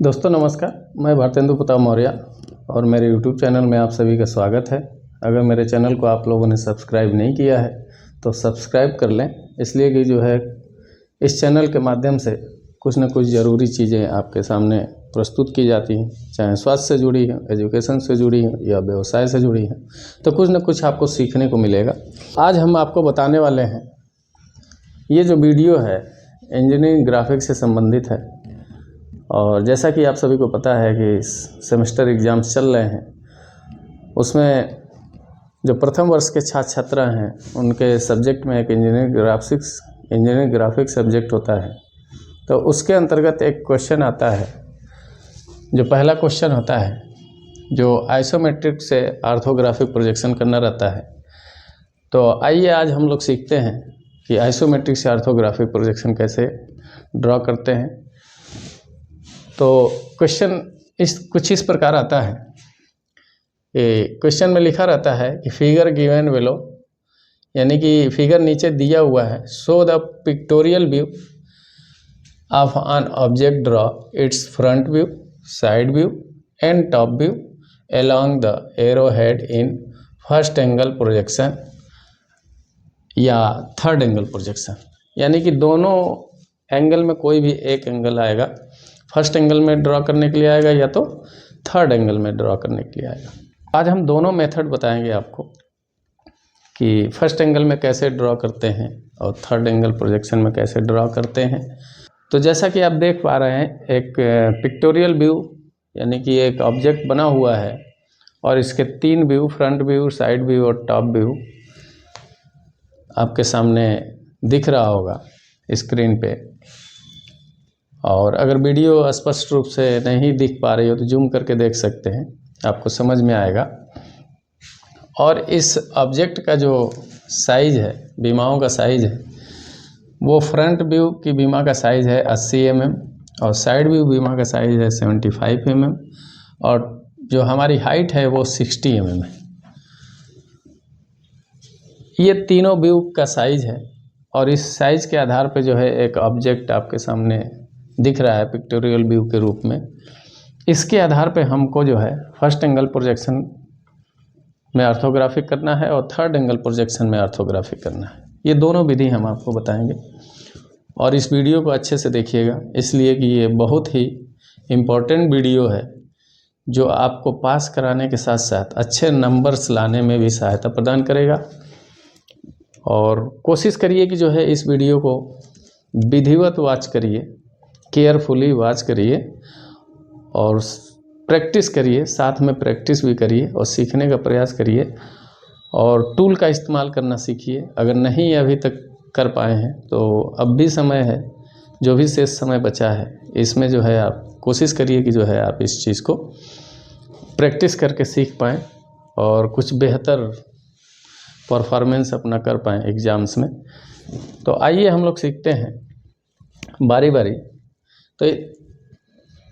दोस्तों नमस्कार, मैं भारतेंदु प्रताप मौर्य और मेरे YouTube चैनल में आप सभी का स्वागत है। अगर मेरे चैनल को आप लोगों ने सब्सक्राइब नहीं किया है तो सब्सक्राइब कर लें, इसलिए कि जो है इस चैनल के माध्यम से कुछ न कुछ ज़रूरी चीज़ें आपके सामने प्रस्तुत की जाती हैं, चाहे स्वास्थ्य से जुड़ी हैं, एजुकेशन से जुड़ी हैं या व्यवसाय से जुड़ी हैं, तो कुछ न कुछ आपको सीखने को मिलेगा। आज हम आपको बताने वाले हैं, ये जो वीडियो है इंजीनियरिंग ग्राफिक्स से संबंधित है। और जैसा कि आप सभी को पता है कि सेमेस्टर एग्ज़ाम्स चल रहे हैं, उसमें जो प्रथम वर्ष के छात्र छात्रा हैं उनके सब्जेक्ट में एक इंजीनियरिंग ग्राफिक्स सब्जेक्ट होता है। तो उसके अंतर्गत एक क्वेश्चन आता है, जो पहला क्वेश्चन होता है जो आइसोमेट्रिक से ऑर्थोग्राफिक प्रोजेक्शन करना रहता है। तो आइए आज हम लोग सीखते हैं कि आइसोमेट्रिक से ऑर्थोग्राफिक प्रोजेक्शन कैसे ड्रॉ करते हैं। तो क्वेश्चन कुछ इस प्रकार आता है। क्वेश्चन में लिखा रहता है कि फिगर गिवन बिलो, यानी कि फिगर नीचे दिया हुआ है, show the pictorial view of an object, draw it's front view, side view and top view along the arrow head in first angle projection या थर्ड एंगल प्रोजेक्शन। यानी कि दोनों एंगल में कोई भी एक एंगल आएगा, फर्स्ट एंगल में ड्रॉ करने के लिए आएगा या तो थर्ड एंगल में ड्रॉ करने के लिए आएगा। आज हम दोनों मेथड बताएंगे आपको कि फर्स्ट एंगल में कैसे ड्रॉ करते हैं और थर्ड एंगल प्रोजेक्शन में कैसे ड्रॉ करते हैं। तो जैसा कि आप देख पा रहे हैं, एक पिक्टोरियल व्यू यानी कि एक ऑब्जेक्ट बना हुआ है और इसके तीन view, front view, side view और टॉप व्यू आपके सामने दिख रहा होगा स्क्रीन पे। और अगर वीडियो स्पष्ट रूप से नहीं दिख पा रही हो तो जूम करके देख सकते हैं, आपको समझ में आएगा। और इस ऑब्जेक्ट का जो साइज़ है, बीमाओं का साइज़ है, वो फ्रंट व्यू की बीमा का साइज़ है 80 mm और साइड व्यू बीमा का साइज़ है 75 mm और जो हमारी हाइट है वो 60 mm है। ये तीनों व्यू का साइज़ है और इस साइज़ के आधार पे जो है एक ऑब्जेक्ट आपके सामने दिख रहा है पिक्टोरियल व्यू के रूप में। इसके आधार पे हमको जो है फर्स्ट एंगल प्रोजेक्शन में ऑर्थोग्राफिक करना है और थर्ड एंगल प्रोजेक्शन में ऑर्थोग्राफिक करना है। ये दोनों विधि हम आपको बताएंगे और इस वीडियो को अच्छे से देखिएगा, इसलिए कि ये बहुत ही इम्पोर्टेंट वीडियो है जो आपको पास कराने के साथ साथ अच्छे नंबर्स लाने में भी सहायता प्रदान करेगा। और कोशिश करिए कि जो है इस वीडियो को विधिवत वॉच करिए, केयरफुली वॉच करिए और प्रैक्टिस करिए, साथ में प्रैक्टिस भी करिए और सीखने का प्रयास करिए और टूल का इस्तेमाल करना सीखिए। अगर नहीं अभी तक कर पाए हैं तो अब भी समय है, जो भी शेष समय बचा है इसमें जो है आप कोशिश करिए कि जो है आप इस चीज़ को प्रैक्टिस करके सीख पाएँ और कुछ बेहतर परफॉर्मेंस अपना कर पाएँ एग्ज़ाम्स में। तो आइए हम लोग सीखते हैं बारी बारी। तो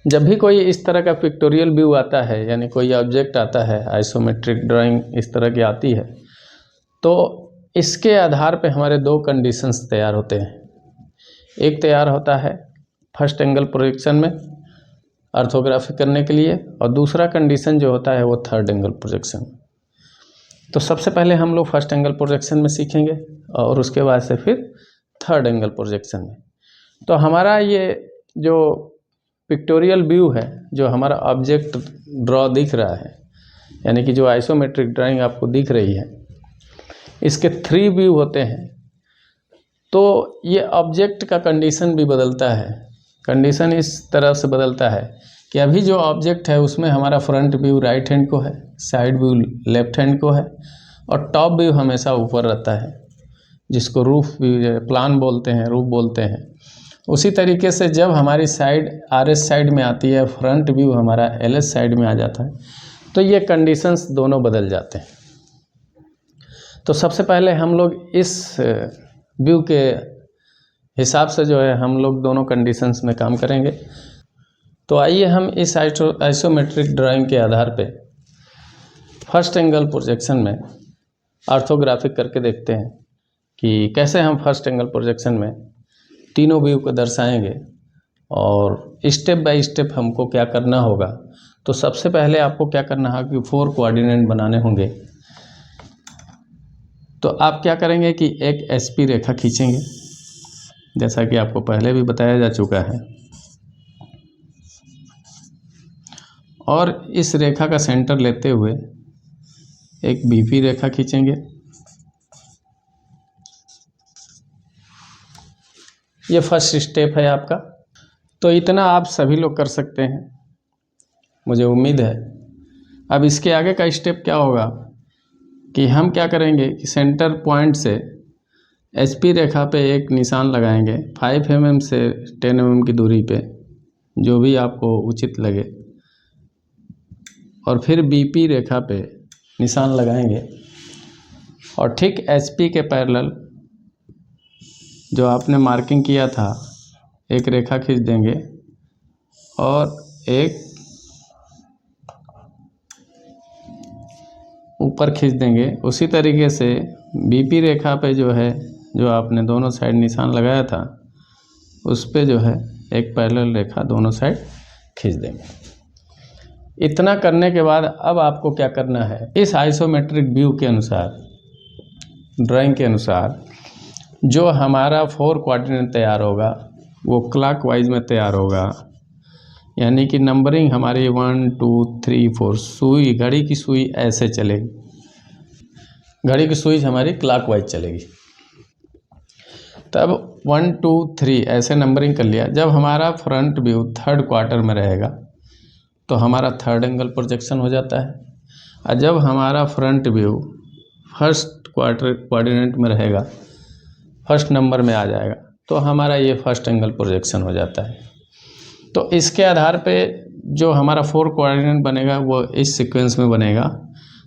जब भी कोई इस तरह का पिक्टोरियल व्यू आता है, यानी कोई ऑब्जेक्ट आता है, आइसोमेट्रिक ड्राइंग इस तरह की आती है, तो इसके आधार पे हमारे दो कंडीशंस तैयार होते हैं। एक तैयार होता है फर्स्ट एंगल प्रोजेक्शन में ऑर्थोग्राफी करने के लिए और दूसरा कंडीशन जो होता है वो थर्ड एंगल प्रोजेक्शन। तो सबसे पहले हम लोग फर्स्ट एंगल प्रोजेक्शन में सीखेंगे और उसके बाद से फिर थर्ड एंगल प्रोजेक्शन में। तो हमारा ये जो पिक्टोरियल व्यू है, जो हमारा ऑब्जेक्ट ड्रॉ दिख रहा है, यानी कि जो आइसोमेट्रिक ड्राइंग आपको दिख रही है, इसके 3 व्यू होते हैं। तो ये ऑब्जेक्ट का कंडीशन भी बदलता है। कंडीशन इस तरह से बदलता है कि अभी जो ऑब्जेक्ट है उसमें हमारा फ्रंट व्यू राइट हैंड को है, साइड व्यू लेफ्ट हैंड को है और टॉप व्यू हमेशा ऊपर रहता है, जिसको रूफ व्यू, प्लान बोलते हैं, रूफ बोलते हैं। उसी तरीके से जब हमारी साइड RS साइड में आती है, फ्रंट व्यू हमारा LS साइड में आ जाता है, तो ये कंडीशंस दोनों बदल जाते हैं। तो सबसे पहले हम लोग इस व्यू के हिसाब से जो है हम लोग दोनों कंडीशंस में काम करेंगे। तो आइए हम इस आइसोमेट्रिक ड्राइंग के आधार पे फर्स्ट एंगल प्रोजेक्शन में ऑर्थोग्राफिक करके देखते हैं कि कैसे हम फर्स्ट एंगल प्रोजेक्शन में तीनों व्यू को दर्शाएंगे और स्टेप बाय स्टेप हमको क्या करना होगा। तो सबसे पहले आपको क्या करना है कि 4 कोऑर्डिनेट बनाने होंगे। तो आप क्या करेंगे कि एक एसपी रेखा खींचेंगे, जैसा कि आपको पहले भी बताया जा चुका है, और इस रेखा का सेंटर लेते हुए एक बीपी रेखा खींचेंगे। ये फर्स्ट स्टेप है आपका। तो इतना आप सभी लोग कर सकते हैं, मुझे उम्मीद है। अब इसके आगे का स्टेप क्या होगा कि हम क्या करेंगे कि सेंटर पॉइंट से एचपी रेखा पे एक निशान लगाएंगे 5 mm से 10 mm की दूरी पे, जो भी आपको उचित लगे, और फिर बीपी रेखा पे निशान लगाएंगे और ठीक एचपी के पैरेलल जो आपने मार्किंग किया था एक रेखा खींच देंगे और एक ऊपर खींच देंगे। उसी तरीके से बीपी रेखा पे जो है, जो आपने दोनों साइड निशान लगाया था, उस पे जो है एक पैरेलल रेखा दोनों साइड खींच देंगे। इतना करने के बाद अब आपको क्या करना है, इस आइसोमेट्रिक व्यू के अनुसार, ड्राइंग के अनुसार जो हमारा 4 कोऑर्डिनेट तैयार होगा वो क्लॉकवाइज में तैयार होगा। यानी कि नंबरिंग हमारी 1 2 3 4, सुई, घड़ी की सुई ऐसे चलेगी, घड़ी की सुई हमारी क्लॉकवाइज चलेगी। तब 1 2 3 ऐसे नंबरिंग कर लिया। जब हमारा फ्रंट व्यू 3rd क्वार्टर में रहेगा तो हमारा 3rd एंगल प्रोजेक्शन हो जाता है, और जब हमारा front view 1st quarter coordinate में रहेगा, 1st नंबर में आ जाएगा, तो हमारा ये 1st एंगल प्रोजेक्शन हो जाता है। तो इसके आधार पे जो हमारा 4 कोऑर्डिनेट बनेगा वो इस सीक्वेंस में बनेगा।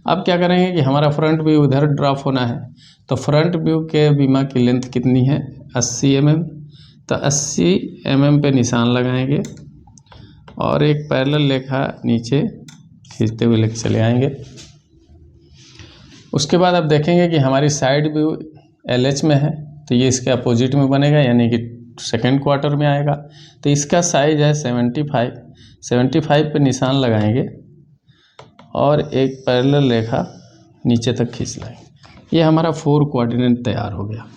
अब क्या करेंगे कि हमारा फ्रंट व्यू इधर ड्रॉप होना है, तो फ्रंट व्यू के बीमा की लेंथ कितनी है, 80 mm। तो 80 mm पे निशान लगाएंगे और एक पैरेलल रेखा नीचे खींचते हुए लेके चले आएंगे। उसके बाद अब देखेंगे कि हमारी साइड व्यू LH में है, तो ये इसके अपोजिट में बनेगा, यानी कि 2nd क्वार्टर में आएगा। तो इसका साइज है 75 पे निशान लगाएंगे और एक पैरेलल रेखा नीचे तक खींच लाएंगे। ये हमारा 4 कोऑर्डिनेट तैयार हो गया।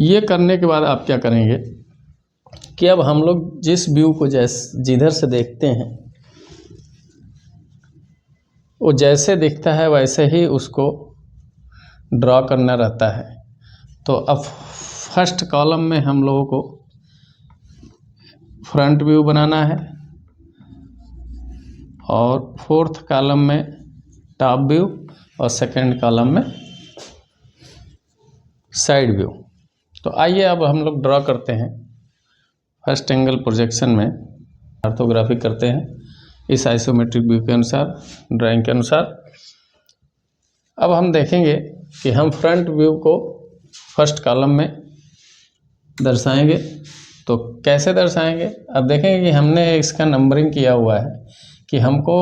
ये करने के बाद आप क्या करेंगे कि अब हम लोग जिस व्यू को जिधर से देखते हैं वो जैसे दिखता है वैसे ही उसको ड्रॉ करना रहता है। तो अब 1st कॉलम में हम लोगों को फ्रंट व्यू बनाना है और 4th कॉलम में टॉप व्यू और 2nd कॉलम में साइड व्यू। तो आइए अब हम लोग ड्रॉ करते हैं 1st एंगल प्रोजेक्शन में, ऑर्थोग्राफी करते हैं इस आइसोमेट्रिक व्यू के अनुसार, ड्राइंग के अनुसार। अब हम देखेंगे कि हम फ्रंट व्यू को 1st कॉलम में दर्शाएंगे। तो कैसे दर्शाएंगे, अब देखेंगे कि हमने इसका नंबरिंग किया हुआ है कि हमको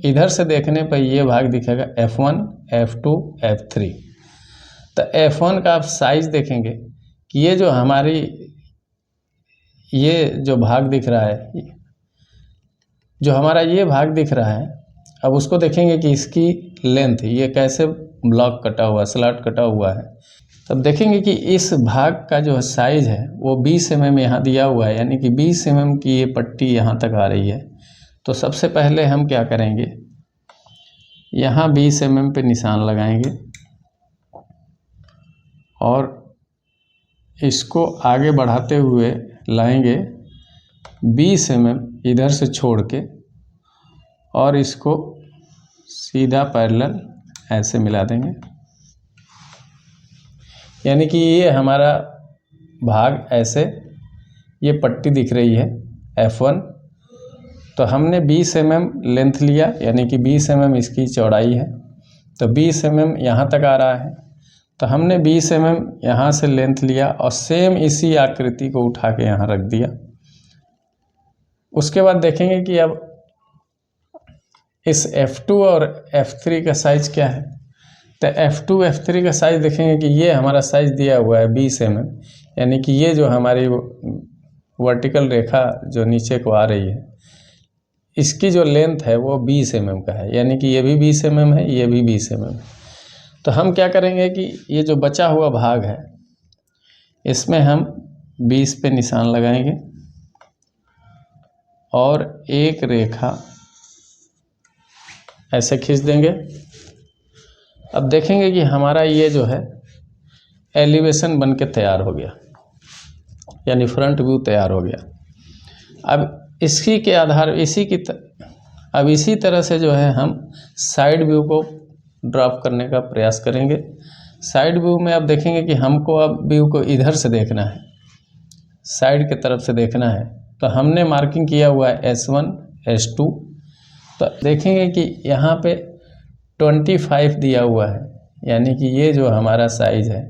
इधर से देखने पर ये भाग दिखेगा F1 F2 F3। तो F1 का आप साइज देखेंगे कि ये जो हमारी ये जो भाग दिख रहा है, जो हमारा ये भाग दिख रहा है, अब उसको देखेंगे कि इसकी लेंथ ये कैसे ब्लॉक कटा हुआ, स्लॉट कटा हुआ है। तब देखेंगे कि इस भाग का जो साइज है वो 20 mm यहाँ दिया हुआ है, यानी कि 20 mm की ये पट्टी यहाँ तक आ रही है। तो सबसे पहले हम क्या करेंगे, यहाँ 20 mm पे निशान लगाएंगे और इसको आगे बढ़ाते हुए लाएंगे 20 mm इधर से छोड़ के, और इसको सीधा पैरेलल ऐसे मिला देंगे। यानी कि ये हमारा भाग ऐसे, ये पट्टी दिख रही है F1। तो हमने 20 mm लेंथ लिया, यानी कि 20 mm इसकी चौड़ाई है, तो 20 mm यहाँ तक आ रहा है। तो हमने 20 mm यहाँ से लेंथ लिया और सेम इसी आकृति को उठा के यहाँ रख दिया। उसके बाद देखेंगे कि अब इस F2 और F3 का साइज क्या है। तो F2 F3 का साइज देखेंगे कि ये हमारा साइज दिया हुआ है 20 mm, यानी कि ये जो हमारी वर्टिकल रेखा जो नीचे को आ रही है, इसकी जो लेंथ है वो 20 mm का है, यानी कि ये भी 20 mm है, ये भी 20 mm है। तो हम क्या करेंगे कि ये जो बचा हुआ भाग है इसमें हम 20 पे निशान लगाएंगे और एक रेखा ऐसे खींच देंगे। अब देखेंगे कि हमारा ये जो है एलिवेशन बन के तैयार हो गया, यानी फ्रंट व्यू तैयार हो गया। अब इसी के आधार अब इसी तरह से जो है हम साइड व्यू को ड्रॉप करने का प्रयास करेंगे। साइड व्यू में आप देखेंगे कि हमको अब व्यू को इधर से देखना है, साइड के तरफ से देखना है। तो हमने मार्किंग किया हुआ है S1 S2। तो देखेंगे कि यहाँ पे 25 दिया हुआ है, यानी कि ये जो हमारा साइज है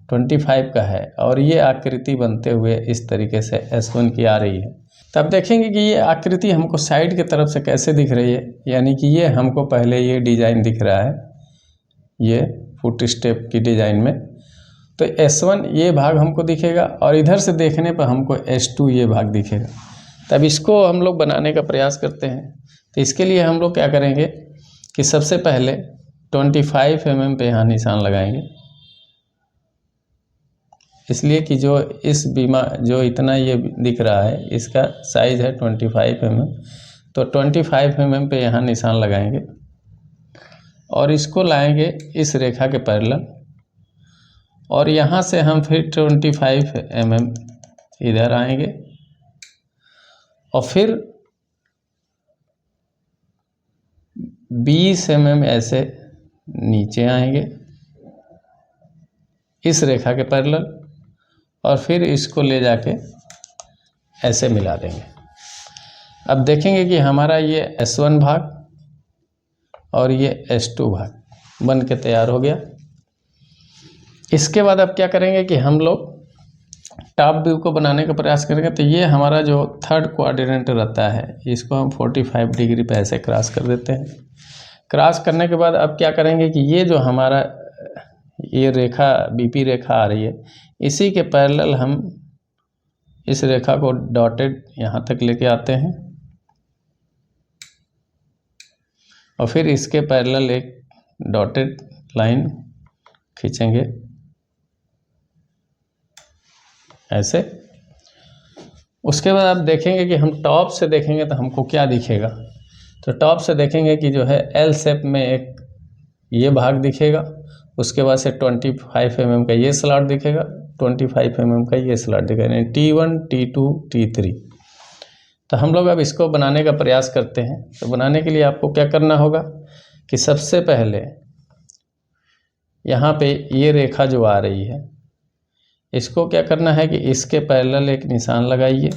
25 का है और ये आकृति बनते हुए इस तरीके से S1 की आ रही है। तब देखेंगे कि ये आकृति हमको साइड की तरफ से कैसे दिख रही है, यानी कि ये हमको पहले ये डिज़ाइन दिख रहा है, ये फुट स्टेप की डिज़ाइन में। तो S1 ये भाग हमको दिखेगा और इधर से देखने पर हमको S2 ये भाग दिखेगा। तब इसको हम लोग बनाने का प्रयास करते हैं। तो इसके लिए हम लोग क्या करेंगे कि सबसे पहले 25 mm पे यहाँ निशान लगाएंगे, इसलिए कि जो इस बीमा जो इतना ये दिख रहा है इसका साइज़ है 25 mm। तो 25 mm पे यहाँ निशान लगाएंगे और इसको लाएंगे इस रेखा के पैरेलल और यहाँ से हम फिर 25 mm इधर आएंगे और फिर 20 mm ऐसे नीचे आएंगे इस रेखा के पैरेलल और फिर इसको ले जाके ऐसे मिला देंगे। अब देखेंगे कि हमारा ये S1 भाग और ये S2 भाग बन के तैयार हो गया। इसके बाद अब क्या करेंगे कि हम लोग टॉप व्यू को बनाने का प्रयास करेंगे। तो ये हमारा जो थर्ड क्वाड्रेंट रहता है इसको हम 45 डिग्री पे ऐसे क्रॉस कर देते हैं। क्रॉस करने के बाद अब क्या करेंगे कि ये जो हमारा ये रेखा BP रेखा आ रही है इसी के पैरेलल हम इस रेखा को डॉटेड यहाँ तक लेके आते हैं और फिर इसके पैरेलल एक डॉटेड लाइन खींचेंगे ऐसे। उसके बाद आप देखेंगे कि हम टॉप से देखेंगे तो हमको क्या दिखेगा। तो टॉप से देखेंगे कि जो है L शेप में एक ये भाग दिखेगा, उसके बाद से 25 mm का ये स्लॉट दिखेगा, 25 mm का ये स्लॉट दिखेगा, यानी T1 T2 T3। तो हम लोग अब इसको बनाने का प्रयास करते हैं। तो बनाने के लिए आपको क्या करना होगा कि सबसे पहले यहाँ पे ये रेखा जो आ रही है इसको क्या करना है कि इसके पैरेलल एक निशान लगाइए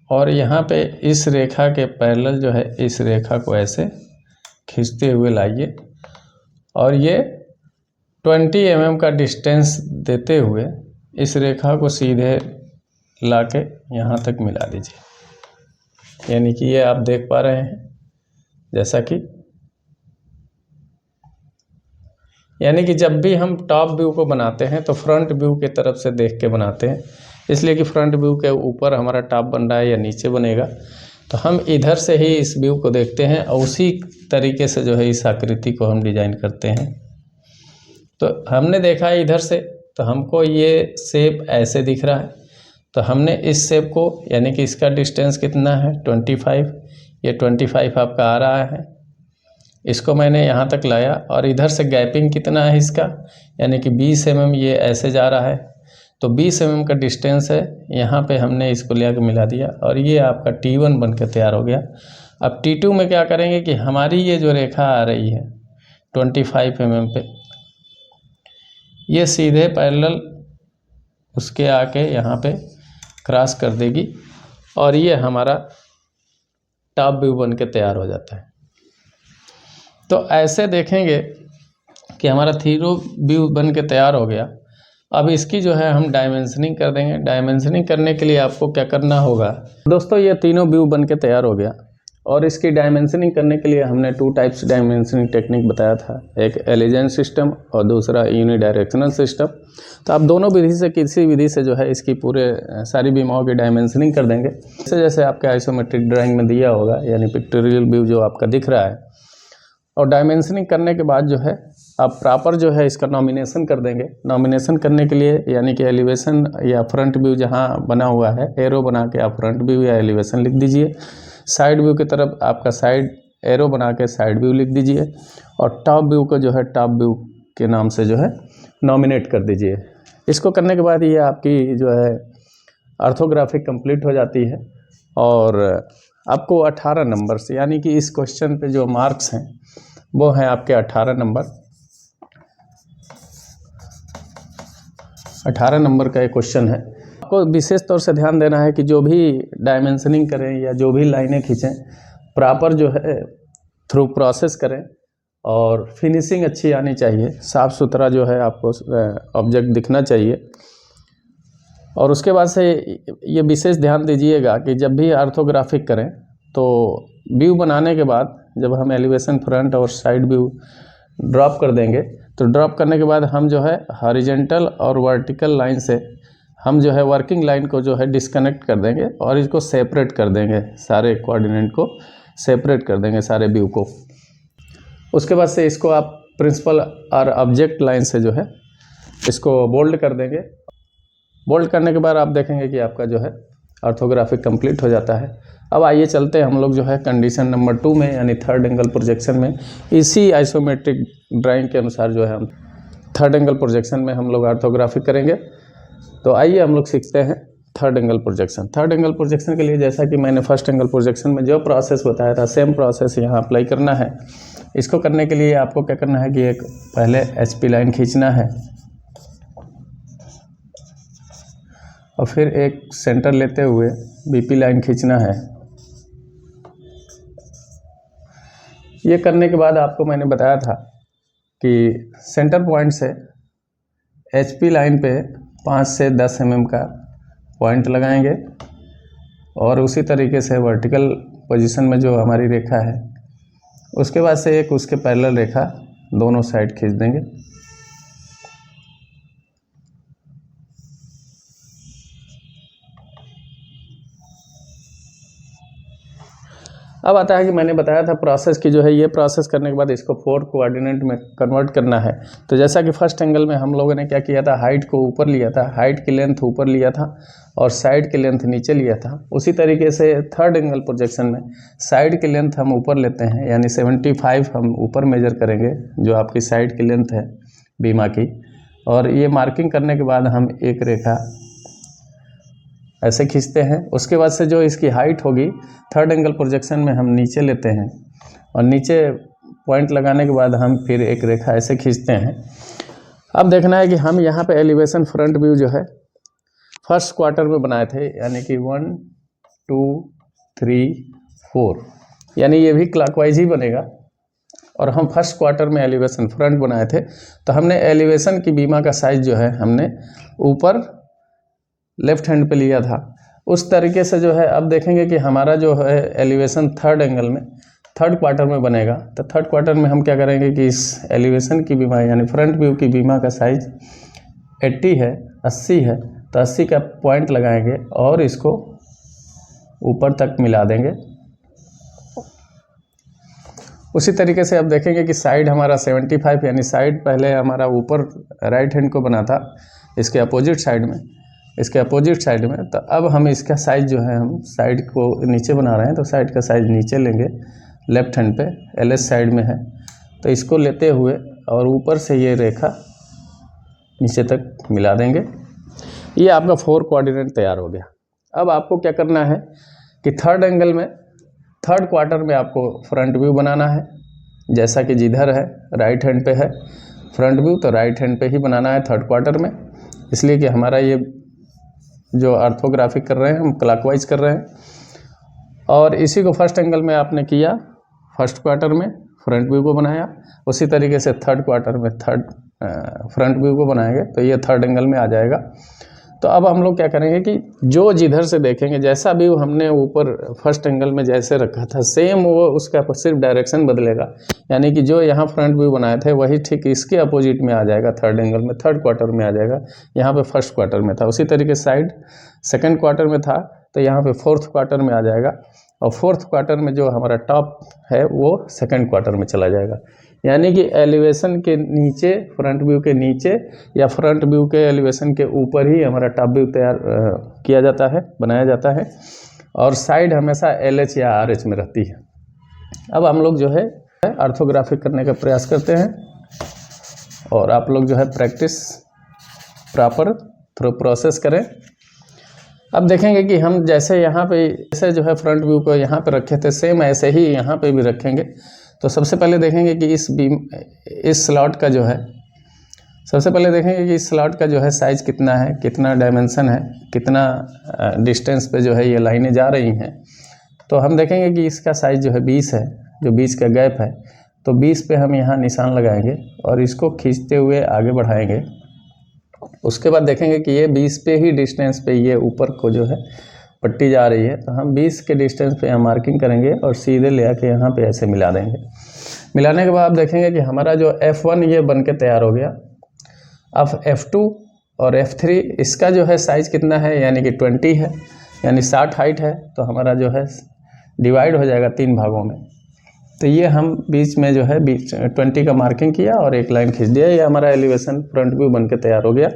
और यहाँ पे इस रेखा के पैरेलल जो है इस रेखा को ऐसे खींचते हुए लाइए और ये 20 mm का डिस्टेंस देते हुए इस रेखा को सीधे लाके यहाँ तक मिला दीजिए, यानी कि ये आप देख पा रहे हैं जैसा कि, यानी कि जब भी हम टॉप व्यू को बनाते हैं तो फ्रंट व्यू के तरफ से देख के बनाते हैं, इसलिए कि फ्रंट व्यू के ऊपर हमारा टॉप बन रहा है या नीचे बनेगा। तो हम इधर से ही इस व्यू को देखते हैं और उसी तरीके से जो है इस आकृति को हम डिजाइन करते हैं। तो हमने देखा है इधर से तो हमको ये शेप ऐसे दिख रहा है, तो हमने इस शेप को यानी कि इसका डिस्टेंस कितना है 25, ये 25 आपका आ रहा है, इसको मैंने यहाँ तक लाया और इधर से गैपिंग कितना है इसका यानी कि 20 mm ये ऐसे जा रहा है, तो 20 mm का डिस्टेंस है, यहाँ पे हमने इसको ले आकर मिला दिया और ये आपका T1 बन के तैयार हो गया। अब T2 में क्या करेंगे कि हमारी ये जो रेखा आ रही है 25 mm पे ये सीधे पैरेलल उसके आके यहाँ पे क्रॉस कर देगी और ये हमारा टॉप व्यू बन के तैयार हो जाता है। तो ऐसे देखेंगे कि हमारा थ्री व्यू बन के तैयार हो गया। अब इसकी जो है हम डायमेंशनिंग कर देंगे। डायमेंशनिंग करने के लिए आपको क्या करना होगा दोस्तों, ये तीनों व्यू बन के तैयार हो गया। और इसकी डायमेंशनिंग करने के लिए हमने 2 टाइप्स डायमेंशनिंग टेक्निक बताया था, एक एलिजेंट सिस्टम और दूसरा यूनिडायरेक्शनल सिस्टम। तो आप दोनों विधि से किसी विधि से जो है इसकी पूरे सारी बीमाओं की डायमेंशनिंग कर देंगे। जैसे जैसे आपके आइसोमेट्रिक ड्राइंग में दिया होगा, यानी पिक्टोरियल व्यू जो आपका दिख रहा है, और डायमेंशनिंग करने के बाद जो है आप प्रॉपर जो है इसका नॉमिनेशन कर देंगे। नॉमिनेशन करने के लिए यानी कि एलिवेशन या फ्रंट व्यू जहाँ बना हुआ है, एरो बना के आप फ्रंट व्यू या एलिवेशन लिख दीजिए। साइड व्यू की तरफ आपका साइड एरो बना के साइड व्यू लिख दीजिए, और टॉप व्यू को जो है टॉप व्यू के नाम से जो है नॉमिनेट कर दीजिए। इसको करने के बाद ये आपकी जो है ऑर्थोग्राफिक कंप्लीट हो जाती है, और आपको 18 नंबर्स, यानी कि इस क्वेश्चन पे जो मार्क्स हैं वो हैं आपके 18 नंबर। 18 नंबर का एक क्वेश्चन है। आपको विशेष तौर से ध्यान देना है कि जो भी डायमेंशनिंग करें या जो भी लाइनें खींचें, प्रॉपर जो है थ्रू प्रोसेस करें, और फिनिशिंग अच्छी आनी चाहिए, साफ़ सुथरा जो है आपको ऑब्जेक्ट दिखना चाहिए। और उसके बाद से ये विशेष ध्यान दीजिएगा कि जब भी ऑर्थोग्राफिक करें तो व्यू बनाने के बाद जब हम एलिवेशन फ्रंट और साइड व्यू ड्रॉप कर देंगे, तो ड्रॉप करने के बाद हम जो है हॉरिजॉन्टल और वर्टिकल लाइन से हम जो है वर्किंग लाइन को जो है डिस्कनेक्ट कर देंगे और इसको सेपरेट कर देंगे, सारे कोऑर्डिनेट को सेपरेट कर देंगे, सारे व्यू को। उसके बाद से इसको आप प्रिंसिपल और ऑब्जेक्ट लाइन से जो है इसको बोल्ड कर देंगे। बोल्ड करने के बाद आप देखेंगे कि आपका जो है ऑर्थोग्राफिक कंप्लीट हो जाता है। अब आइए चलते हैं हम लोग जो है कंडीशन नंबर 2 में, यानी थर्ड एंगल प्रोजेक्शन में। इसी आइसोमेट्रिक ड्राइंग के अनुसार जो है हम थर्ड एंगल प्रोजेक्शन में हम लोग ऑर्थोग्राफिक करेंगे। तो आइए हम लोग सीखते हैं third angle projection. Third angle projection के लिए जैसा कि मैंने फर्स्ट एंगल प्रोजेक्शन में जो प्रोसेस बताया था, सेम प्रोसेस यहाँ अप्लाई करना है। इसको करने के लिए आपको क्या करना है कि एक पहले HP लाइन खींचना है, और फिर एक सेंटर लेते हुए BP लाइन खींचना है। ये करने के बाद आपको मैंने बताया था कि सेंटर पॉइंट से HP लाइन पे 5 से 10 mm का पॉइंट लगाएंगे, और उसी तरीके से वर्टिकल पोजीशन में जो हमारी रेखा है उसके बाद से एक उसके पैरेलल रेखा दोनों साइड खींच देंगे। अब आता है कि मैंने बताया था प्रोसेस की जो है, ये प्रोसेस करने के बाद इसको 4 कोऑर्डिनेट में कन्वर्ट करना है। तो जैसा कि फर्स्ट एंगल में हम लोगों ने क्या किया था, हाइट को ऊपर लिया था, हाइट की लेंथ ऊपर लिया था और साइड की लेंथ नीचे लिया था। उसी तरीके से थर्ड एंगल प्रोजेक्शन में साइड की लेंथ हम ऊपर लेते हैं, यानी 75 हम ऊपर मेजर करेंगे जो आपकी साइड की लेंथ है बीमा की। और ये मार्किंग करने के बाद हम एक रेखा ऐसे खींचते हैं। उसके बाद से जो इसकी हाइट होगी थर्ड एंगल प्रोजेक्शन में हम नीचे लेते हैं, और नीचे पॉइंट लगाने के बाद हम फिर एक रेखा ऐसे खींचते हैं। अब देखना है कि हम यहाँ पे एलिवेशन फ्रंट व्यू जो है फर्स्ट क्वार्टर में बनाए थे, यानी कि 1 2 3 4, यानी ये भी क्लॉकवाइज ही बनेगा। और हम फर्स्ट क्वार्टर में एलिवेशन फ्रंट बनाए थे, तो हमने एलिवेशन की बीमा का साइज जो है हमने ऊपर लेफ्ट हैंड पे लिया था। उस तरीके से जो है अब देखेंगे कि हमारा जो है एलिवेशन थर्ड एंगल में थर्ड क्वार्टर में बनेगा। तो थर्ड क्वार्टर में हम क्या करेंगे कि इस एलिवेशन की बीमा यानी फ्रंट व्यू की बीमा का साइज 80 है, 80 है, तो 80 का पॉइंट लगाएंगे और इसको ऊपर तक मिला देंगे। उसी तरीके से अब देखेंगे कि साइड हमारा 75, यानी साइड पहले हमारा ऊपर राइट हैंड को बना था, इसके अपोजिट साइड में, इसके अपोजिट साइड में। तो अब हम इसका साइज जो है हम साइड को नीचे बना रहे हैं, तो साइड का साइज नीचे लेंगे, लेफ्ट हैंड पे LS साइड में है, तो इसको लेते हुए और ऊपर से ये रेखा नीचे तक मिला देंगे। ये आपका 4 कोऑर्डिनेट तैयार हो गया। अब आपको क्या करना है कि थर्ड एंगल में थर्ड क्वार्टर में आपको फ्रंट व्यू बनाना है, जैसा कि जिधर है राइट हैंड पे है फ्रंट व्यू, तो राइट हैंड पे ही बनाना है थर्ड क्वार्टर में, इसलिए कि हमारा ये जो ऑर्थोग्राफिक कर रहे हैं हम क्लॉकवाइज कर रहे हैं। और इसी को फर्स्ट एंगल में आपने किया, फर्स्ट क्वार्टर में फ्रंट व्यू को बनाया, उसी तरीके से थर्ड क्वार्टर में थर्ड फ्रंट व्यू को बनाएंगे, तो ये थर्ड एंगल में आ जाएगा। तो अब हम लोग क्या करेंगे कि जो जिधर से देखेंगे, जैसा व्यू हमने ऊपर फर्स्ट एंगल में जैसे रखा था सेम वो उसका सिर्फ डायरेक्शन बदलेगा, यानी कि जो यहाँ फ्रंट व्यू बनाए थे वही ठीक इसके अपोजिट में आ जाएगा, थर्ड एंगल में थर्ड क्वार्टर में आ जाएगा। यहाँ पे फर्स्ट क्वार्टर में था, उसी तरीके साइड सेकंड क्वार्टर में था तो यहाँ पे फोर्थ क्वार्टर में आ जाएगा, और फोर्थ क्वार्टर में जो हमारा टॉप है वो सेकंड क्वार्टर में चला जाएगा। यानी कि एलिवेशन के नीचे, फ्रंट व्यू के नीचे या फ्रंट व्यू के एलिवेशन के ऊपर ही हमारा टॉप व्यू तैयार किया जाता है, बनाया जाता है, और साइड हमेशा LH या RH में रहती है। अब हम लोग जो है ऑर्थोग्राफिक करने का प्रयास करते हैं, और आप लोग जो है प्रैक्टिस प्रॉपर थ्रू प्रोसेस करें। अब देखेंगे कि हम जैसे यहाँ पे जैसे जो है फ्रंट व्यू को यहाँ पे रखे थे सेम ऐसे ही यहाँ पे भी रखेंगे। तो सबसे पहले देखेंगे कि इस स्लॉट का जो है, सबसे पहले देखेंगे कि इस स्लॉट का जो है साइज़ कितना है, कितना डायमेंशन है, कितना डिस्टेंस पे जो है ये लाइनें जा रही हैं। तो हम देखेंगे कि इसका साइज़ जो है 20 है, जो 20 का गैप है, तो 20 पे हम यहाँ निशान लगाएंगे और इसको खींचते हुए आगे बढ़ाएंगे। उसके बाद देखेंगे कि ये 20 पे ही डिस्टेंस पे ये ऊपर को जो है पट्टी जा रही है, तो हम 20 के डिस्टेंस पे यहाँ मार्किंग करेंगे और सीधे ले आके यहाँ पे ऐसे मिला देंगे। मिलाने के बाद आप देखेंगे कि हमारा जो F1 ये बन के तैयार हो गया। अब F2 और F3 इसका जो है साइज़ कितना है, यानी कि 20 है, यानी 60 हाइट है, तो हमारा जो है डिवाइड हो जाएगा 3 भागों में। तो ये हम बीच में जो है 20 का मार्किंग किया और एक लाइन खींच दिया, ये हमारा एलिवेशन फ्रंट व्यू बन के तैयार हो गया।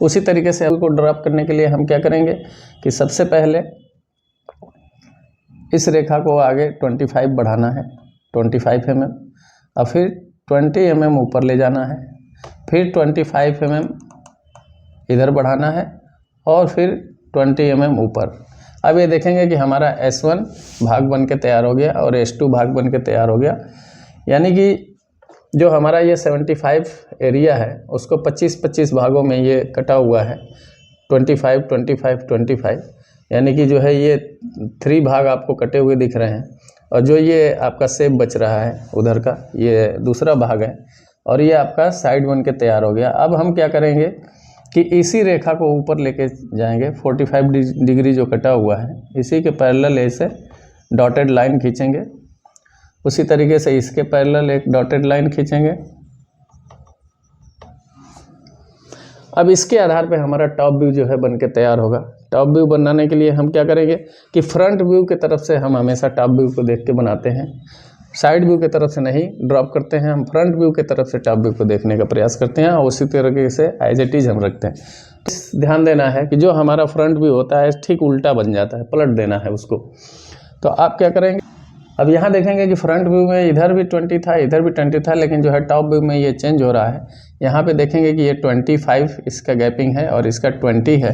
उसी तरीके से को ड्रॉप करने के लिए हम क्या करेंगे कि सबसे पहले इस रेखा को आगे 25 बढ़ाना है, 25 mm, और फिर 20 mm ऊपर ले जाना है, फिर 25 mm इधर बढ़ाना है और फिर 20 mm ऊपर। अब ये देखेंगे कि हमारा S1 भाग बन के तैयार हो गया और S2 भाग बन के तैयार हो गया, यानी कि जो हमारा ये 75 एरिया है उसको 25-25 भागों में ये कटा हुआ है, 25, 25, 25, यानी कि जो है ये 3 भाग आपको कटे हुए दिख रहे हैं, और जो ये आपका शेप बच रहा है उधर का ये दूसरा भाग है, और ये आपका साइड बन के तैयार हो गया। अब हम क्या करेंगे कि इसी रेखा को ऊपर लेके जाएंगे, 45 डिग्री जो कटा हुआ है इसी के पैरेलल ऐसे डॉटेड लाइन खींचेंगे, उसी तरीके से इसके पैरेलल एक डॉटेड लाइन खींचेंगे। अब इसके आधार पे हमारा टॉप व्यू जो है बन के तैयार होगा। टॉप व्यू बनाने के लिए हम क्या करेंगे कि फ्रंट व्यू की तरफ से हम हमेशा टॉप व्यू को देख के बनाते हैं, साइड व्यू की तरफ से नहीं ड्रॉप करते हैं, हम फ्रंट व्यू की तरफ से टॉप व्यू को देखने का प्रयास करते हैं, और उसी तरीके से एज इट इज हम रखते हैं। ध्यान देना है कि जो हमारा फ्रंट व्यू होता है ठीक उल्टा बन जाता है, पलट देना है उसको। तो आप क्या करेंगे, अब यहाँ देखेंगे कि फ्रंट व्यू में इधर भी 20 था, इधर भी 20 था, लेकिन जो है टॉप व्यू में ये चेंज हो रहा है। यहाँ पे देखेंगे कि ये 25 इसका गैपिंग है और इसका 20 है,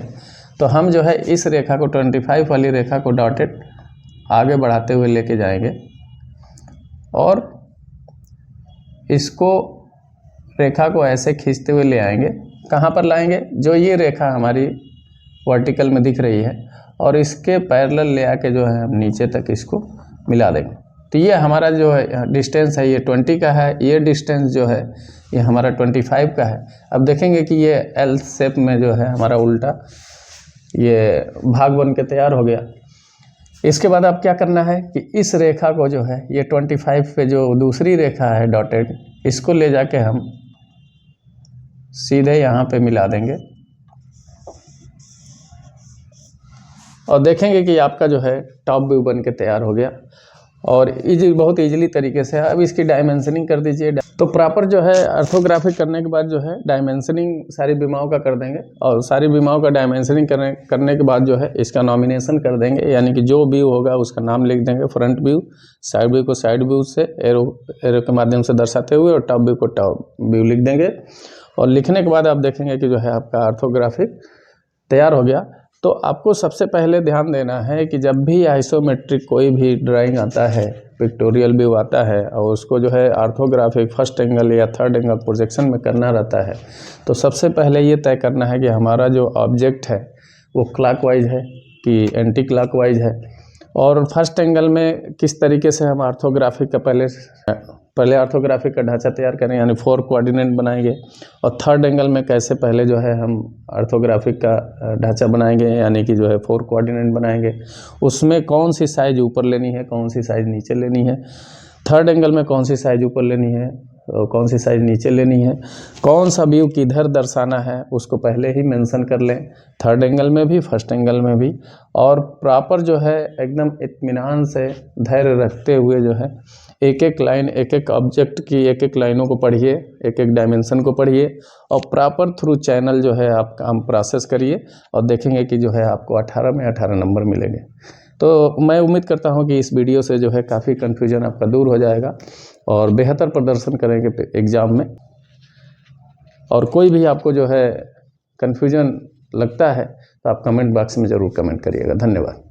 तो हम जो है इस रेखा को 25 वाली रेखा को डॉटेड आगे बढ़ाते हुए लेके जाएंगे और इसको रेखा को ऐसे खींचते हुए ले आएंगे। कहाँ पर लाएंगे, जो ये रेखा हमारी वर्टिकल में दिख रही है और इसके पैरेलल ले आके जो है हम नीचे तक इसको मिला देंगे। तो ये हमारा जो है डिस्टेंस है ये 20 का है, ये डिस्टेंस जो है ये हमारा 25 का है। अब देखेंगे कि ये L शेप में जो है हमारा उल्टा ये भाग बन के तैयार हो गया। इसके बाद आप क्या करना है कि इस रेखा को जो है ये 25 पे जो दूसरी रेखा है डॉटेड, इसको ले जाके हम सीधे यहाँ पे मिला देंगे और देखेंगे कि आपका जो है टॉप व्यू बन के तैयार हो गया और बहुत इजीली तरीके से। अब इसकी डायमेंशनिंग कर दीजिए। तो प्रॉपर जो है ऑर्थोग्राफिक करने के बाद जो है डायमेंशनिंग सारी बीमाओं का कर देंगे और सारी बीमाओं का डायमेंशनिंग करने के बाद जो है इसका नॉमिनेशन कर देंगे, यानी कि जो व्यू होगा उसका नाम लिख देंगे। फ्रंट व्यू, साइड व्यू को साइड व्यू से एरो के माध्यम से दर्शाते हुए और टॉप व्यू को टॉप व्यू लिख देंगे। और लिखने के बाद आप देखेंगे कि जो है आपका ऑर्थोग्राफिक तैयार हो गया। तो आपको सबसे पहले ध्यान देना है कि जब भी आइसोमेट्रिक कोई भी ड्राइंग आता है, पिक्टोरियल व्यू आता है और उसको जो है ऑर्थोग्राफिक फर्स्ट एंगल या थर्ड एंगल प्रोजेक्शन में करना रहता है, तो सबसे पहले ये तय करना है कि हमारा जो ऑब्जेक्ट है वो क्लॉकवाइज है कि एंटी क्लॉकवाइज है, और फर्स्ट एंगल में किस तरीके से हम ऑर्थोग्राफिक का पहले पहले ऑर्थोग्राफिक का ढांचा तैयार करें यानी 4 कोऑर्डिनेट बनाएंगे, और थर्ड एंगल में कैसे पहले जो है हम ऑर्थोग्राफिक का ढांचा बनाएंगे यानी कि जो है 4 कोऑर्डिनेट बनाएंगे। उसमें कौन सी साइज ऊपर लेनी है, कौन सी साइज नीचे लेनी है, थर्ड एंगल में कौन सी साइज ऊपर लेनी है, कौन सी साइज नीचे लेनी है, कौन सा व्यू किधर दर्शाना है उसको पहले ही मेंशन कर लें, थर्ड एंगल में भी फर्स्ट एंगल में भी। और प्रॉपर जो है एकदम इत्मीनान से धैर्य रखते हुए जो है एक एक लाइन, एक एक ऑब्जेक्ट की एक एक लाइनों को पढ़िए, एक एक डायमेंशन को पढ़िए, और प्रॉपर थ्रू चैनल जो है आप काम प्रोसेस करिए, और देखेंगे कि जो है आपको 18 में 18 नंबर मिलेंगे। तो मैं उम्मीद करता हूं कि इस वीडियो से जो है काफ़ी कन्फ्यूजन आपका दूर हो जाएगा और बेहतर प्रदर्शन करेंगे एग्ज़ाम में। और कोई भी आपको जो है कन्फ्यूजन लगता है तो आप कमेंट बॉक्स में ज़रूर कमेंट करिएगा। धन्यवाद।